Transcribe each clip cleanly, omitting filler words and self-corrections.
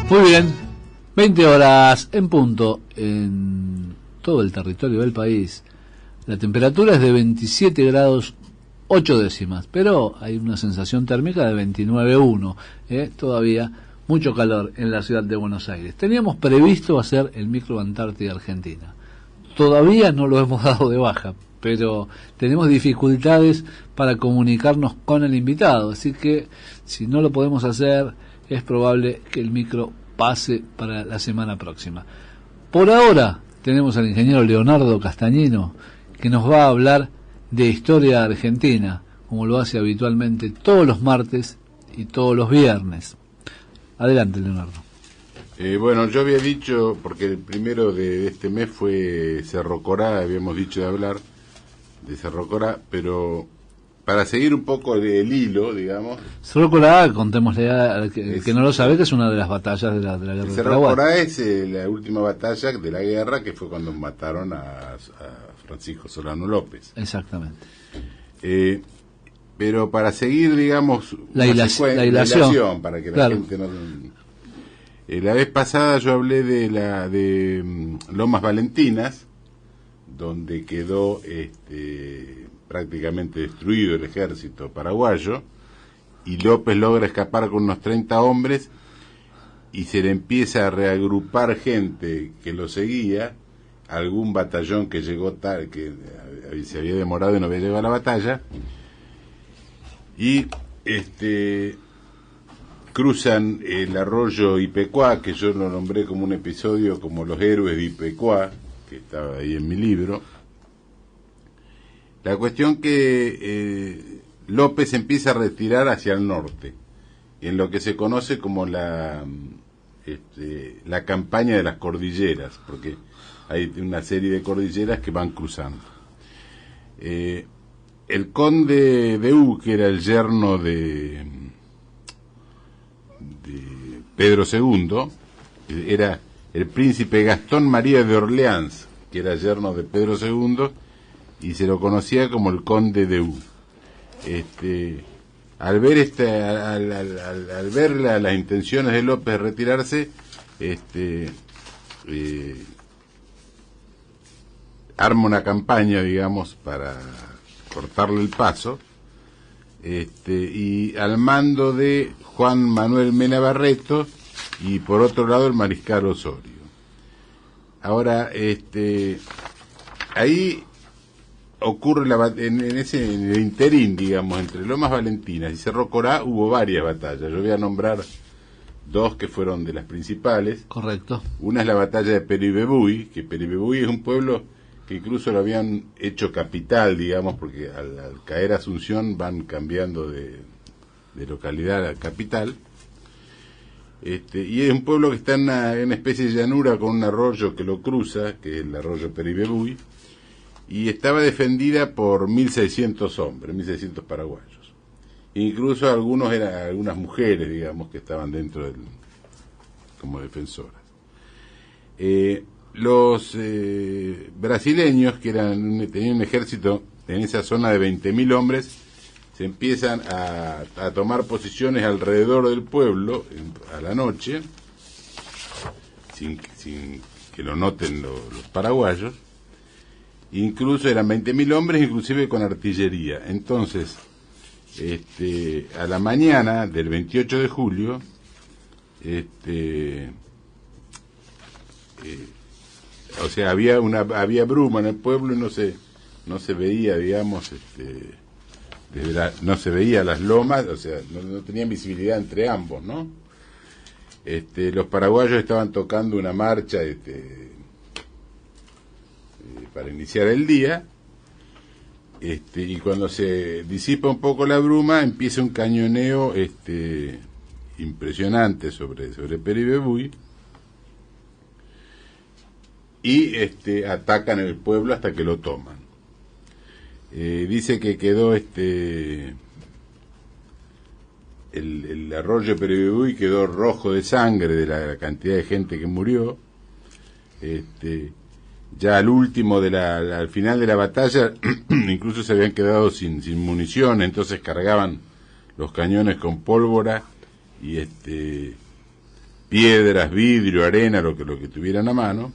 Muy bien, 20 horas en punto en todo el territorio del país. La temperatura es de 27 grados 8 décimas, pero hay una sensación térmica de 29,1. Todavía mucho calor en la ciudad de Buenos Aires. Teníamos previsto hacer el micro Antártida Argentina. Todavía no lo hemos dado de baja, pero tenemos dificultades para comunicarnos con el invitado, así que si no lo podemos hacer, es probable que el micro pase para la semana próxima. Por ahora tenemos al ingeniero Leonardo Castañino, que nos va a hablar de historia argentina, como lo hace habitualmente todos los martes y todos los viernes. Adelante, Leonardo. Bueno, yo había dicho, porque el primero de este mes fue Cerro Corá, habíamos dicho de hablar de Cerro Corá, pero para seguir un poco el hilo, digamos. Cerro Corá, contémosle al que no lo sabe, que es una de las batallas de la guerra del Cerro Paraguay. Corá es la última batalla de la guerra, que fue cuando mataron a Francisco Solano López. Exactamente. Pero para seguir, digamos, la hilación, para que la gente no... la vez pasada yo hablé de Lomas Valentinas, donde quedó prácticamente destruido el ejército paraguayo, y López logra escapar con unos 30 hombres, y se le empieza a reagrupar gente que lo seguía, algún batallón que llegó tarde, que se había demorado y no había llegado a la batalla, y cruzan el arroyo Ipecuá, que yo lo nombré como un episodio como los héroes de Ipecuá, que estaba ahí en mi libro. La cuestión que López empieza a retirar hacia el norte, en lo que se conoce como la campaña de las cordilleras, porque hay una serie de cordilleras que van cruzando. El conde de U, que era el yerno de Pedro II, era el príncipe Gastón María de Orleans, que era yerno de Pedro II, y se lo conocía como el conde de U. Al ver al ver las intenciones de López de retirarse, arma una campaña, digamos, para cortarle el paso, y al mando de Juan Manuel Mena Barreto, y por otro lado el mariscal Osorio. Ahora, ahí ocurre en el interín, digamos, entre Lomas Valentinas y Cerro Corá hubo varias batallas. Yo voy a nombrar dos que fueron de las principales. Correcto. Una es la batalla de Peribebuy, que Peribebuy es un pueblo que incluso lo habían hecho capital, digamos, porque al caer Asunción van cambiando de localidad a capital. Y es un pueblo que está en una especie de llanura con un arroyo que lo cruza, que es el arroyo Peribebuy, y estaba defendida por 1.600 hombres, 1.600 paraguayos. Incluso algunas mujeres, digamos, que estaban dentro como defensoras. Los brasileños, que tenían un ejército en esa zona de 20.000 hombres, se empiezan a tomar posiciones alrededor del pueblo a la noche, sin que lo noten los paraguayos. Incluso eran 20.000 hombres, inclusive con artillería. Entonces, a la mañana del 28 de julio, o sea, había bruma en el pueblo y no se veía, digamos, no se veía las lomas, o sea, no tenían visibilidad entre ambos, ¿no? Los paraguayos estaban tocando una marcha, para iniciar el día, y cuando se disipa un poco la bruma, empieza un cañoneo impresionante sobre Peribebuy, y atacan el pueblo hasta que lo toman. Dice que quedó el arroyo Peribebuy quedó rojo de sangre de la cantidad de gente que murió. Ya al final de la batalla incluso se habían quedado sin munición, entonces cargaban los cañones con pólvora y piedras, vidrio, arena, lo que tuvieran a mano,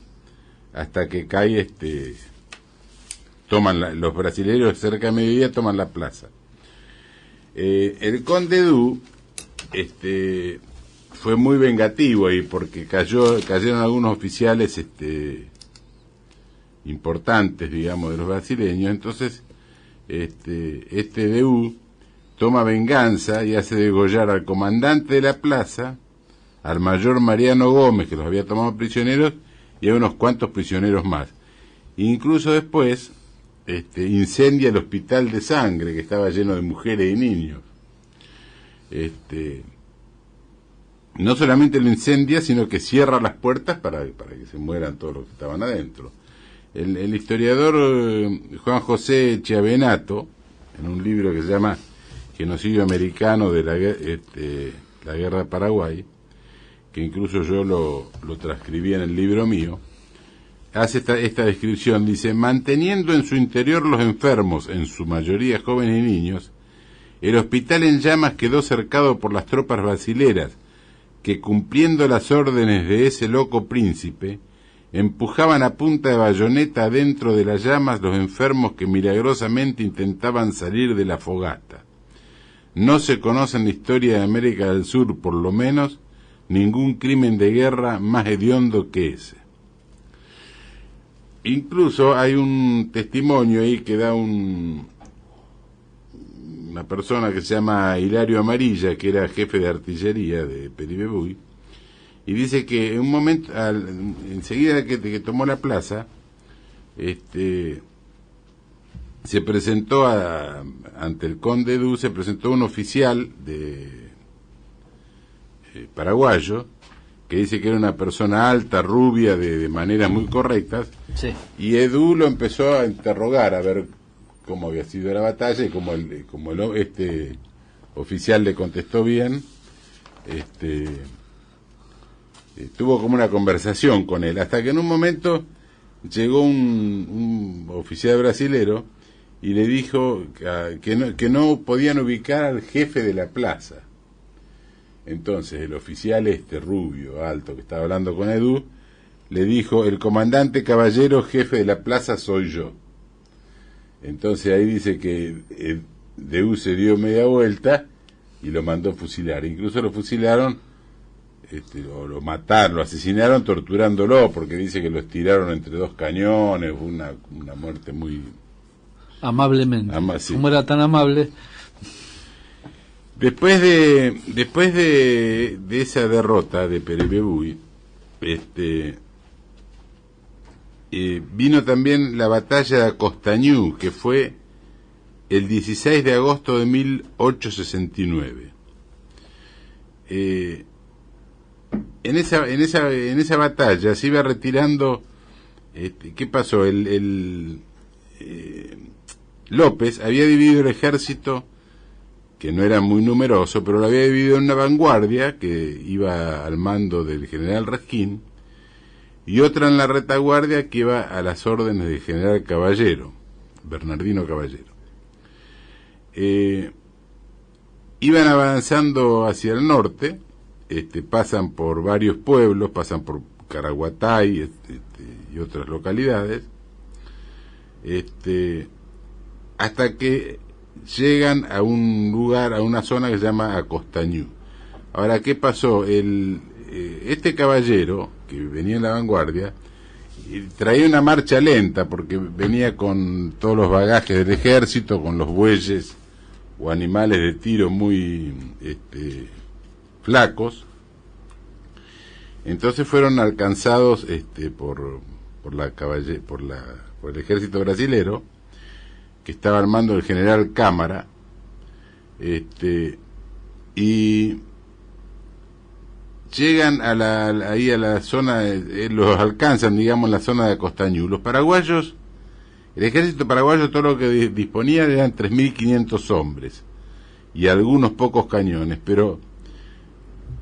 hasta que cae los brasileños cerca de mediodía toman la plaza. El conde Edu fue muy vengativo ahí, porque cayeron algunos oficiales importantes, digamos, de los brasileños. Entonces Edu toma venganza y hace degollar al comandante de la plaza, al mayor Mariano Gómez, que los había tomado prisioneros, y a unos cuantos prisioneros más. Incluso después incendia el hospital de sangre, que estaba lleno de mujeres y niños. No solamente lo incendia, sino que cierra las puertas para que se mueran todos los que estaban adentro. El historiador Juan José Chiavenato, en un libro que se llama Genocidio Americano de la Guerra de Paraguay, que incluso yo lo transcribí en el libro mío, hace esta descripción. Dice: manteniendo en su interior los enfermos, en su mayoría jóvenes y niños, el hospital en llamas quedó cercado por las tropas brasileras, que, cumpliendo las órdenes de ese loco príncipe, empujaban a punta de bayoneta dentro de las llamas los enfermos que milagrosamente intentaban salir de la fogata. No se conoce en la historia de América del Sur, por lo menos, ningún crimen de guerra más hediondo que ese. Incluso hay un testimonio ahí que da una persona que se llama Hilario Amarilla, que era jefe de artillería de Peribebuy, y dice que en un momento, enseguida que tomó la plaza, se presentó ante el conde Edu, se presentó un oficial paraguayo, que dice que era una persona alta, rubia, de maneras muy correctas, Sí. y Edu lo empezó a interrogar, a ver cómo había sido la batalla, y como este oficial le contestó bien, tuvo como una conversación con él, hasta que en un momento llegó un oficial brasilero y le dijo que no podían ubicar al jefe de la plaza. Entonces el oficial rubio, alto, que estaba hablando con Edu, le dijo: el comandante caballero jefe de la plaza soy yo. Entonces ahí dice que Edu se dio media vuelta y lo mandó fusilar. Incluso lo fusilaron, o lo mataron, lo asesinaron torturándolo, porque dice que lo estiraron entre dos cañones. Fue una muerte muy... Amablemente. Sí. Como era tan amable... Después de esa derrota de Peribebuy, vino también la batalla de Costañú, que fue el 16 de agosto de 1869. En esa batalla se iba retirando. ¿Qué pasó? López había dividido el ejército, que no era muy numeroso, pero lo había dividido en una vanguardia que iba al mando del general Rasquín, y otra en la retaguardia que iba a las órdenes del general Caballero, Bernardino Caballero. Iban avanzando hacia el norte, pasan por varios pueblos, pasan por Caraguatay y otras localidades, hasta que llegan a un lugar, a una zona que se llama Acostañú. Ahora, ¿qué pasó? Este caballero, que venía en la vanguardia, traía una marcha lenta, porque venía con todos los bagajes del ejército, con los bueyes o animales de tiro muy flacos. Entonces fueron alcanzados por el ejército brasilero, que estaba al mando del general Cámara, y llegan ahí a la zona, los alcanzan, digamos, en la zona de Costañú. Los paraguayos, el ejército paraguayo, todo lo que disponía eran 3.500 hombres y algunos pocos cañones, pero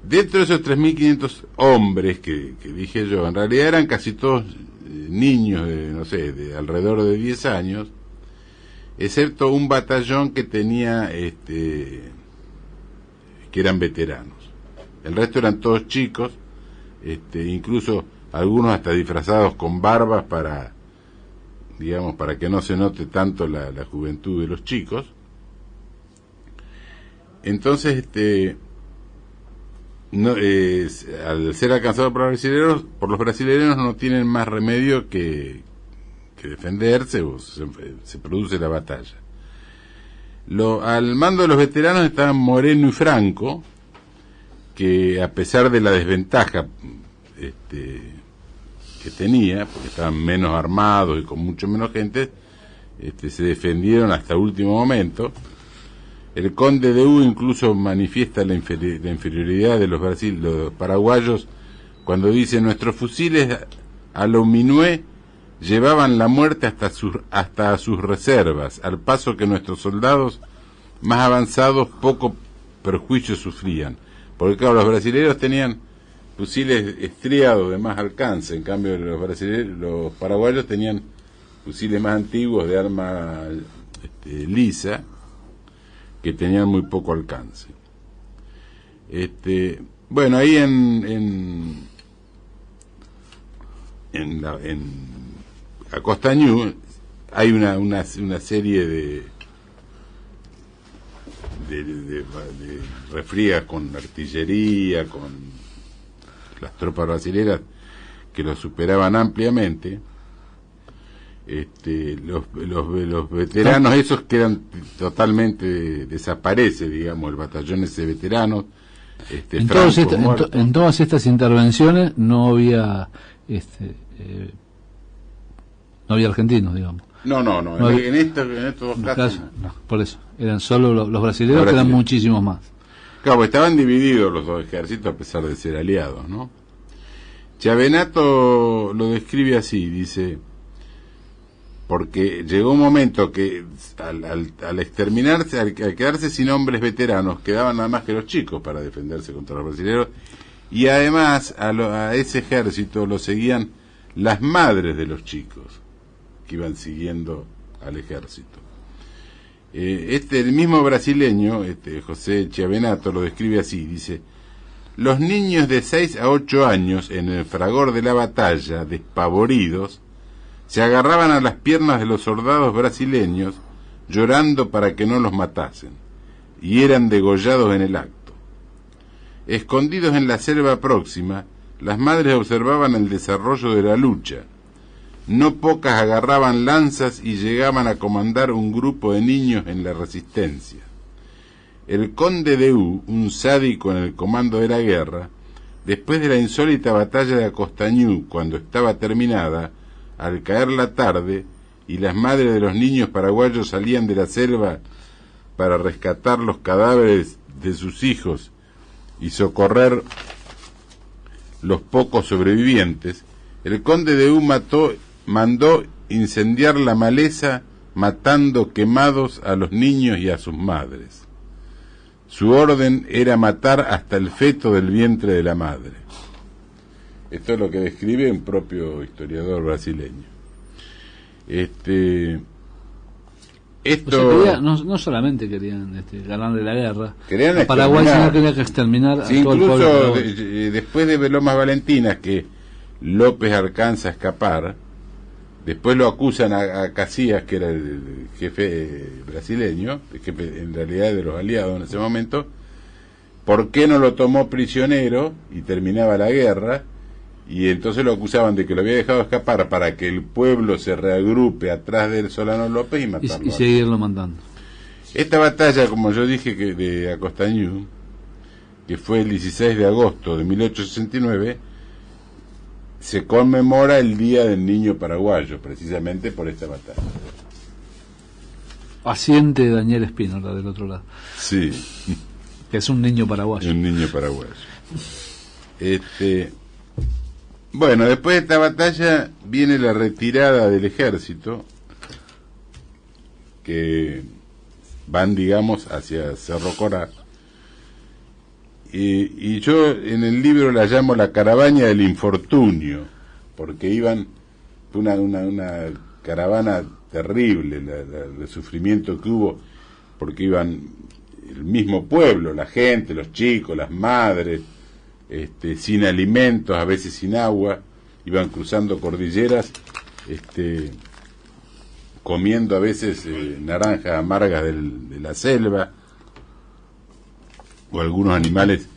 dentro de esos 3.500 hombres que dije yo, en realidad eran casi todos niños de alrededor de 10 años, excepto un batallón que tenía que eran veteranos. El resto eran todos chicos, incluso algunos hasta disfrazados con barbas para, digamos, para que no se note tanto la juventud de los chicos. Entonces, no, al ser alcanzado por los brasileños no tienen más remedio que defenderse, o se produce la batalla. Al mando de los veteranos estaban Moreno y Franco, que a pesar de la desventaja que tenía, porque estaban menos armados y con mucho menos gente, se defendieron hasta último momento. El conde de U incluso manifiesta la inferioridad de los paraguayos cuando dice: nuestros fusiles a lo minué llevaban la muerte hasta a sus reservas, al paso que nuestros soldados más avanzados poco perjuicio sufrían. Porque claro, los brasileños tenían fusiles estriados de más alcance, en cambio los paraguayos tenían fusiles más antiguos de arma lisa, que tenían muy poco alcance. Bueno, ahí en Acostañú hay una serie de refriegas con artillería, con las tropas brasileras que lo superaban ampliamente. Los veteranos esos quedan totalmente desaparece, digamos, el batallón ese de veteranos. En todas estas intervenciones no había no había argentinos, digamos. No, en estos dos casos no, por eso eran solo los brasileños, que eran muchísimos más. Claro, estaban divididos los dos ejércitos a pesar de ser aliados, ¿no? Chiavenato lo describe así, dice: porque llegó un momento que al exterminarse, al quedarse sin hombres veteranos, quedaban nada más que los chicos para defenderse contra los brasileños, y además a ese ejército lo seguían las madres de los chicos que iban siguiendo al ejército. El mismo brasileño, José Chiavenato, lo describe así, dice: los niños de 6 a 8 años en el fragor de la batalla, despavoridos, se agarraban a las piernas de los soldados brasileños, llorando para que no los matasen, y eran degollados en el acto. Escondidos en la selva próxima, las madres observaban el desarrollo de la lucha. No pocas agarraban lanzas y llegaban a comandar un grupo de niños en la resistencia. El conde de U, un sádico en el comando de la guerra, después de la insólita batalla de Acostañú, cuando estaba terminada, al caer la tarde y las madres de los niños paraguayos salían de la selva para rescatar los cadáveres de sus hijos y socorrer los pocos sobrevivientes, el conde de U mandó incendiar la maleza, matando quemados a los niños y a sus madres. Su orden era matar hasta el feto del vientre de la madre. Esto es lo que describe un propio historiador brasileño. No solamente querían ganarle la guerra a Paraguay, sino querían exterminar a todo el pueblo. Después de Lomas Valentinas, que López alcanza a escapar, después lo acusan a Casillas, que era el jefe brasileño, el jefe en realidad de los aliados en ese momento. ¿Por qué no lo tomó prisionero y terminaba la guerra? Y entonces lo acusaban de que lo había dejado escapar para que el pueblo se reagrupe atrás del Solano López y matarlo. Y seguirlo mandando. Esta batalla, como yo dije, de Acostañú, que fue el 16 de agosto de 1869, se conmemora el Día del Niño Paraguayo, precisamente por esta batalla. Paciente Daniel Espínola del otro lado. Sí. Que es un niño paraguayo. Un niño paraguayo. Bueno, después de esta batalla viene la retirada del ejército, que van, digamos, hacia Cerro Corá. Y yo en el libro la llamo la caravana del infortunio, porque iban una caravana terrible, el sufrimiento que hubo, porque iban el mismo pueblo, la gente, los chicos, las madres, sin alimentos, a veces sin agua, iban cruzando cordilleras, comiendo a veces naranjas amargas de la selva, o algunos animales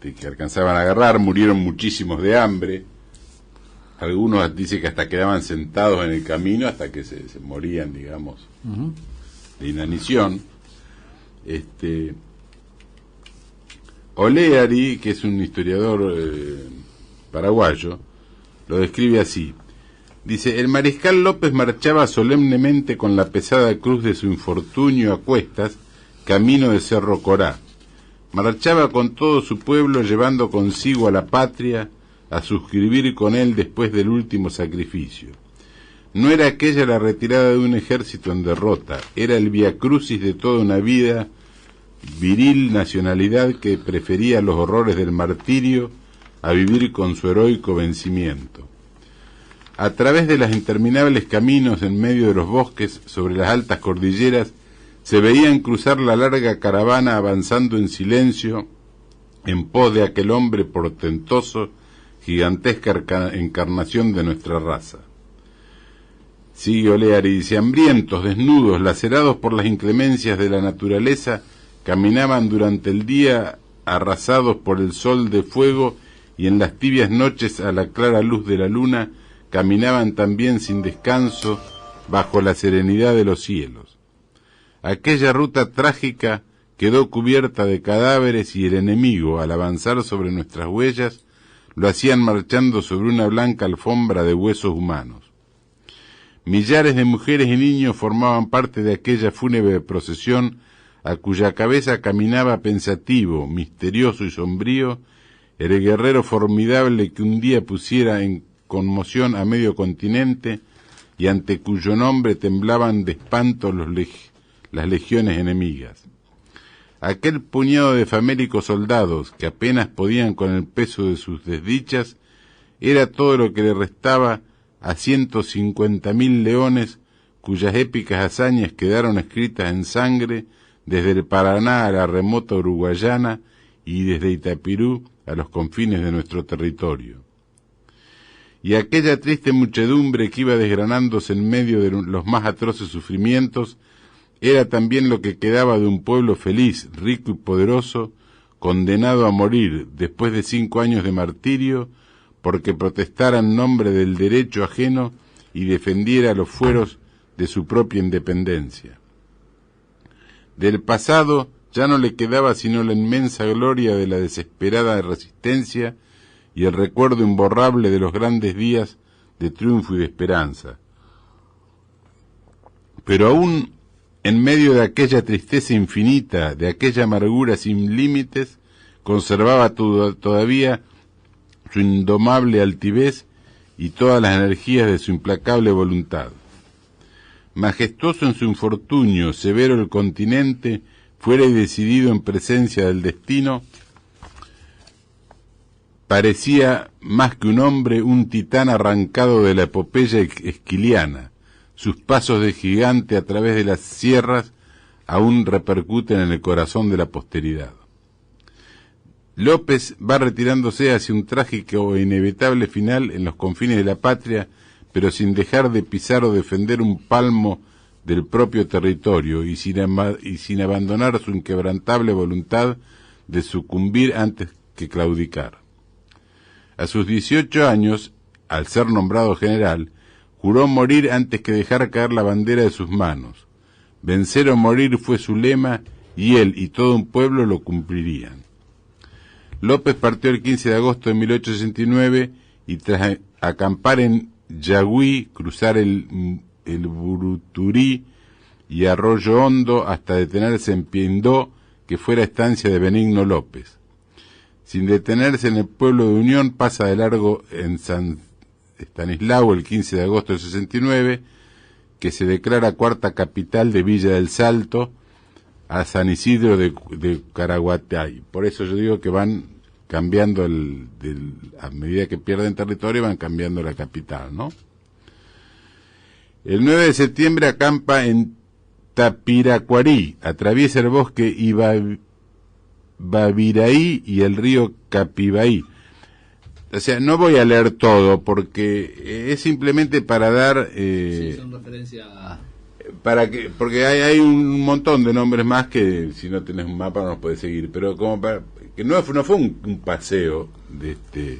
que alcanzaban a agarrar. Murieron muchísimos de hambre. Algunos dicen que hasta quedaban sentados en el camino hasta que se morían, digamos, de inanición. Oleari, que es un historiador paraguayo, lo describe así. Dice: el mariscal López marchaba solemnemente con la pesada cruz de su infortunio a cuestas, camino de Cerro Corá. Marchaba con todo su pueblo, llevando consigo a la patria, a suscribir con él después del último sacrificio. No era aquella la retirada de un ejército en derrota, era el viacrucis de toda una vida, viril nacionalidad que prefería los horrores del martirio a vivir con su heroico vencimiento. A través de los interminables caminos en medio de los bosques, sobre las altas cordilleras, se veían cruzar la larga caravana avanzando en silencio en pos de aquel hombre portentoso, gigantesca encarnación de nuestra raza. Sigue Oleari y dice: hambrientos, desnudos, lacerados por las inclemencias de la naturaleza, caminaban durante el día arrasados por el sol de fuego, y en las tibias noches a la clara luz de la luna caminaban también sin descanso bajo la serenidad de los cielos. Aquella ruta trágica quedó cubierta de cadáveres y el enemigo, al avanzar sobre nuestras huellas, lo hacían marchando sobre una blanca alfombra de huesos humanos. Millares de mujeres y niños formaban parte de aquella fúnebre procesión, a cuya cabeza caminaba pensativo, misterioso y sombrío el guerrero formidable que un día pusiera en conmoción a medio continente y ante cuyo nombre temblaban de espanto las legiones enemigas. Aquel puñado de famélicos soldados, que apenas podían con el peso de sus desdichas, era todo lo que le restaba a 150.000 leones, cuyas épicas hazañas quedaron escritas en sangre desde el Paraná a la remota Uruguayana y desde Itapirú a los confines de nuestro territorio. Y aquella triste muchedumbre que iba desgranándose en medio de los más atroces sufrimientos era también lo que quedaba de un pueblo feliz, rico y poderoso, condenado a morir después de 5 años de martirio, porque protestara en nombre del derecho ajeno y defendiera los fueros de su propia independencia. Del pasado ya no le quedaba sino la inmensa gloria de la desesperada resistencia y el recuerdo imborrable de los grandes días de triunfo y de esperanza. Pero aún en medio de aquella tristeza infinita, de aquella amargura sin límites, conservaba todavía su indomable altivez y todas las energías de su implacable voluntad. Majestuoso en su infortunio, severo el continente, fuera y decidido en presencia del destino, parecía más que un hombre, un titán arrancado de la epopeya esquiliana. Sus pasos de gigante a través de las sierras aún repercuten en el corazón de la posteridad. López va retirándose hacia un trágico e inevitable final en los confines de la patria, pero sin dejar de pisar o defender un palmo del propio territorio y sin abandonar su inquebrantable voluntad de sucumbir antes que claudicar. A sus 18 años, al ser nombrado general, juró morir antes que dejar caer la bandera de sus manos. Vencer o morir fue su lema, y él y todo un pueblo lo cumplirían. López partió el 15 de agosto de 1869 y tras acampar en Yagüí, cruzar el Buruturí y Arroyo Hondo hasta detenerse en Piendó, que fuera estancia de Benigno López. Sin detenerse en el pueblo de Unión, pasa de largo en San Estanislao el 15 de agosto del 69, que se declara cuarta capital de Villa del Salto, a San Isidro de Caraguatay. Por eso yo digo que van cambiando a medida que pierden territorio van cambiando la capital, ¿no? El 9 de septiembre acampa en Tapiracuarí, atraviesa el bosque Babiraí y el río Capibaí. O sea, no voy a leer todo porque es simplemente para dar... sí, son referencias a... porque hay un montón de nombres más que si no tenés un mapa no los podés seguir, pero como para, que no fue un paseo de este...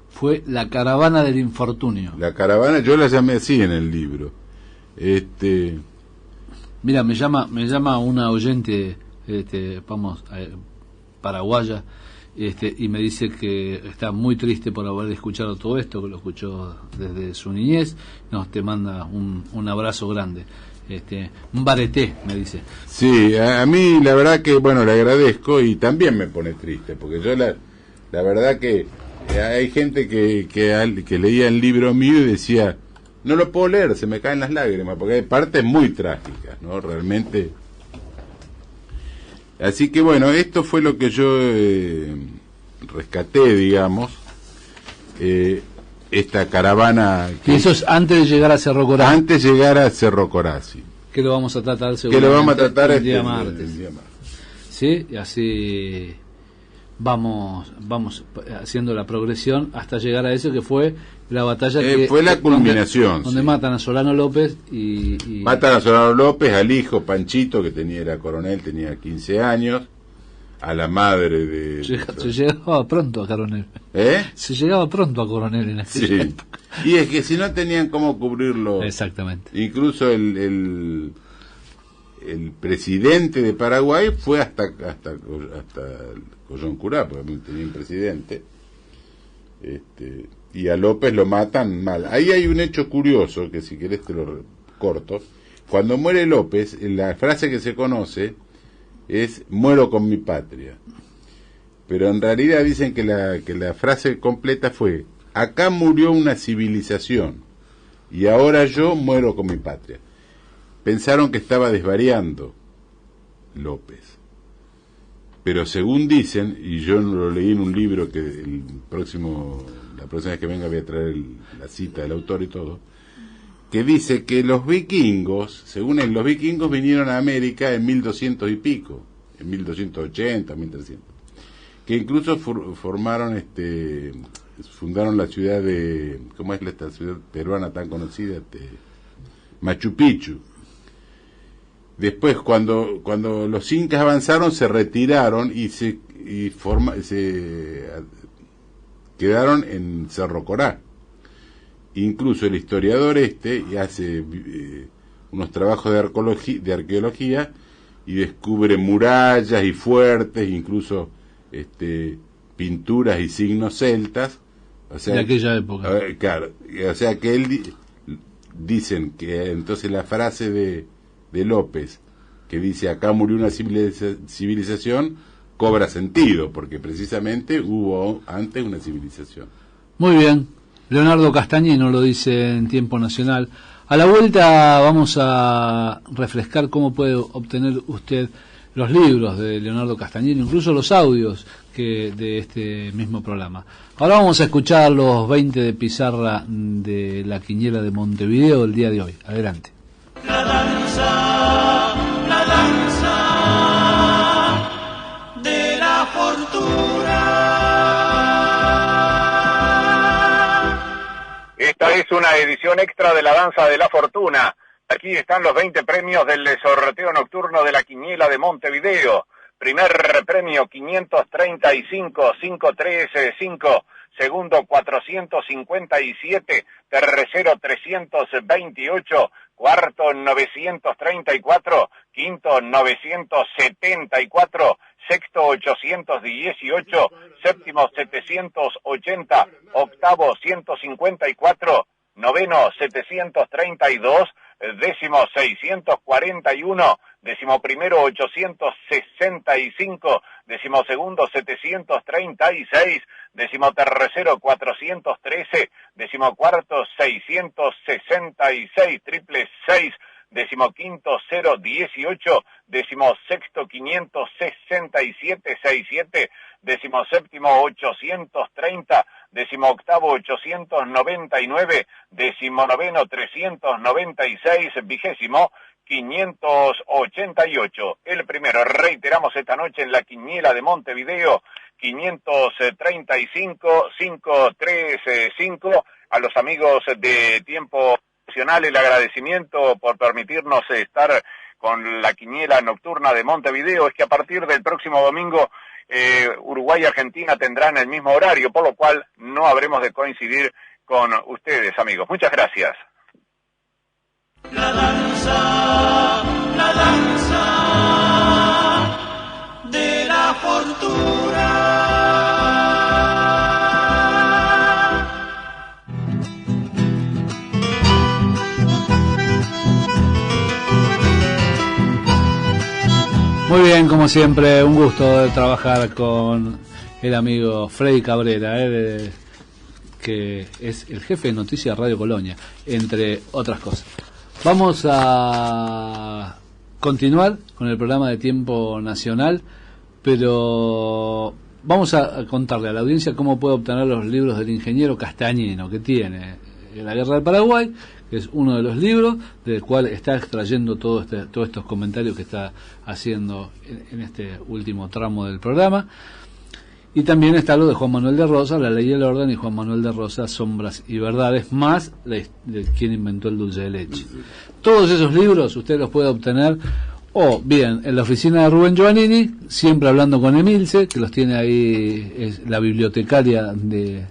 Fue la caravana del infortunio. La caravana, yo la llamé así en el libro. Mira, me llama una oyente, paraguaya, y me dice que está muy triste por haber escuchado todo esto, que lo escuchó desde su niñez. Te manda un abrazo grande. Un bareté, me dice. Sí, a mí la verdad que, bueno, le agradezco y también me pone triste, porque yo la verdad que hay gente que leía el libro mío y decía, no lo puedo leer, se me caen las lágrimas, porque hay partes muy trágicas, ¿no? Realmente. Así que bueno, esto fue lo que yo rescaté, digamos, esta caravana. Y eso es antes de llegar a Cerro Corazzi. Antes de llegar a Cerro Corazzi. Que lo vamos a tratar seguramente. Que lo vamos a tratar el día martes. Sí, y así vamos haciendo la progresión hasta llegar a eso que fue la batalla que fue la culminación, donde sí. Matan a Solano López y matan a Solano López, al hijo Panchito, que era coronel, tenía 15 años, a la madre de... Se llegaba pronto a coronel. Se llegaba pronto a coronel en ese época. Y es que si no tenían cómo cubrirlo. Exactamente. Incluso el presidente de Paraguay fue hasta Coyoncurá, porque tenía un presidente. Y a López lo matan mal. Ahí hay un hecho curioso, que si querés te lo corto. Cuando muere López, la frase que se conoce es muero con mi patria. Pero en realidad dicen que la frase completa fue acá murió una civilización y ahora yo muero con mi patria. Pensaron que estaba desvariando López. Pero según dicen, y yo lo leí en un libro que la próxima vez que venga voy a traer la cita del autor y todo, que dice que los vikingos, según él, los vikingos vinieron a América en 1200 y pico, en 1280, 1300, que incluso fundaron la ciudad de, ¿cómo es esta ciudad peruana tan conocida? Machu Picchu. Después, cuando los incas avanzaron, se retiraron y se quedaron en Cerro Corá. Incluso el historiador hace unos trabajos de arqueología y descubre murallas y fuertes, incluso pinturas y signos celtas. O sea, de aquella época. Claro, o sea que dicen que entonces la frase de López, que dice acá murió una civilización, cobra sentido, porque precisamente hubo antes una civilización. Muy bien, Leonardo Castañino lo dice en Tiempo Nacional. A la vuelta vamos a refrescar cómo puede obtener usted los libros de Leonardo Castañino, incluso los audios de este mismo programa. Ahora vamos a escuchar los 20 de pizarra de la Quiniela de Montevideo del día de hoy. Adelante. La danza de la fortuna. Esta es una edición extra de la danza de la fortuna. Aquí están los 20 premios del sorteo nocturno de la Quiniela de Montevideo. Primer premio 535-535, segundo 457, tercero 328, cuarto 934, quinto 974, sexto 818, séptimo 780, octavo 154, noveno 732, décimo 641, décimo primero 865, décimo segundo 736, décimo tercero 413, décimo cuarto 666, triple 6, décimo quinto 018, décimo sexto 567, 67, décimo séptimo 830, décimo octavo 899, décimo noveno 396, vigésimo 588. El primero, reiteramos esta noche en la quiniela de Montevideo, 535-535. A los amigos de Tiempo Nacional el agradecimiento por permitirnos estar con la quiniela nocturna de Montevideo. Es que a partir del próximo domingo Uruguay y Argentina tendrán el mismo horario, por lo cual no habremos de coincidir con ustedes, amigos. Muchas gracias. La danza de la fortuna. Muy bien, como siempre, un gusto de trabajar con el amigo Freddy Cabrera, que es el jefe de Noticias Radio Colonia, entre otras cosas. Vamos a continuar con el programa de Tiempo Nacional, pero vamos a contarle a la audiencia cómo puede obtener los libros del ingeniero Castañino, que tiene La Guerra del Paraguay, que es uno de los libros del cual está extrayendo todos estos comentarios que está haciendo en este último tramo del programa. Y también está lo de Juan Manuel de Rosas, La Ley y el Orden, y Juan Manuel de Rosas, Sombras y Verdades, más de quien inventó el dulce de leche. Todos esos libros usted los puede obtener o bien en la oficina de Rubén Giovannini, siempre hablando con Emilce, que los tiene ahí, es la bibliotecaria de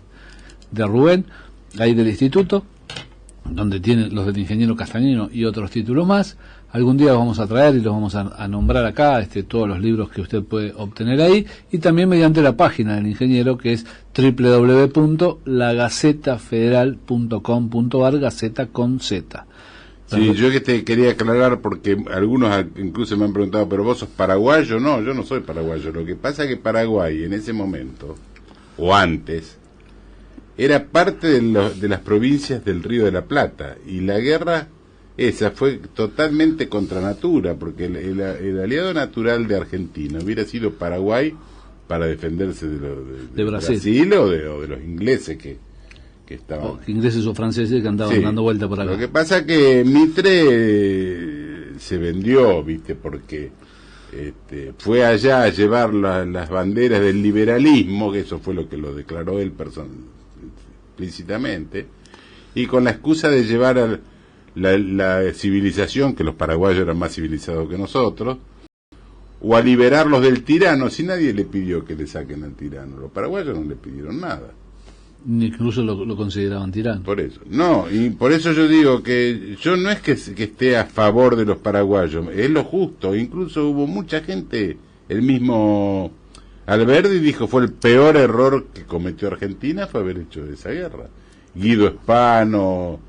Rubén, ahí del instituto, donde tiene los del ingeniero Castañino y otros títulos más. Algún día los vamos a traer y los vamos a nombrar acá, todos los libros que usted puede obtener ahí, y también mediante la página del ingeniero, que es www.lagazetafederal.com.ar, Gaceta con Z. Sí, yo que te quería aclarar, porque algunos incluso me han preguntado, pero vos sos paraguayo. No, yo no soy paraguayo. Lo que pasa es que Paraguay en ese momento, o antes, era parte de las provincias del Río de la Plata, y la guerra esa fue totalmente contra natura, porque el aliado natural de Argentina hubiera sido Paraguay para defenderse de Brasil o de los ingleses que estaban. Ingleses o franceses que andaban dando vuelta por acá. Lo que pasa que Mitre se vendió, viste, porque fue allá a llevar las banderas del liberalismo, que eso fue lo que lo declaró él explícitamente, y con la excusa de llevar la civilización, que los paraguayos eran más civilizados que nosotros, o a liberarlos del tirano. Si nadie le pidió que le saquen al tirano, los paraguayos no le pidieron nada, incluso lo consideraban tirano. Por eso, no, y por eso yo digo que yo no es que esté a favor de los paraguayos, es lo justo. Incluso hubo mucha gente, el mismo Alberdi dijo, fue el peor error que cometió Argentina, fue haber hecho esa guerra. Guido Espano,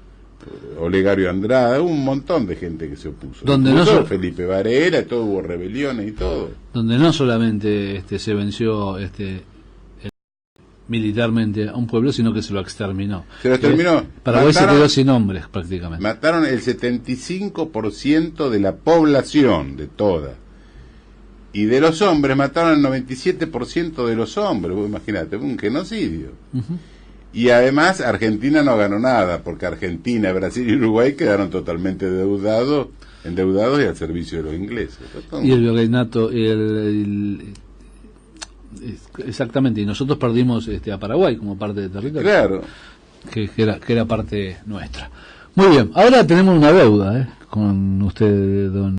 Olegario Andrada, un montón de gente que se opuso. Donde no Felipe Varela, todo, hubo rebeliones y todo. Donde no solamente se venció militarmente a un pueblo, sino que se lo exterminó. Se lo exterminó. Paraguay se quedó sin hombres prácticamente. Mataron el 75% de la población, de toda. Y de los hombres mataron el 97% de los hombres. Vos imagínate, un genocidio. Y además Argentina no ganó nada, porque Argentina, Brasil y Uruguay quedaron totalmente endeudados y al servicio de los ingleses. Y el virreinato, exactamente, y nosotros perdimos a Paraguay como parte de territorio. Claro. Que era parte nuestra. Muy bien, ahora tenemos una deuda con usted, don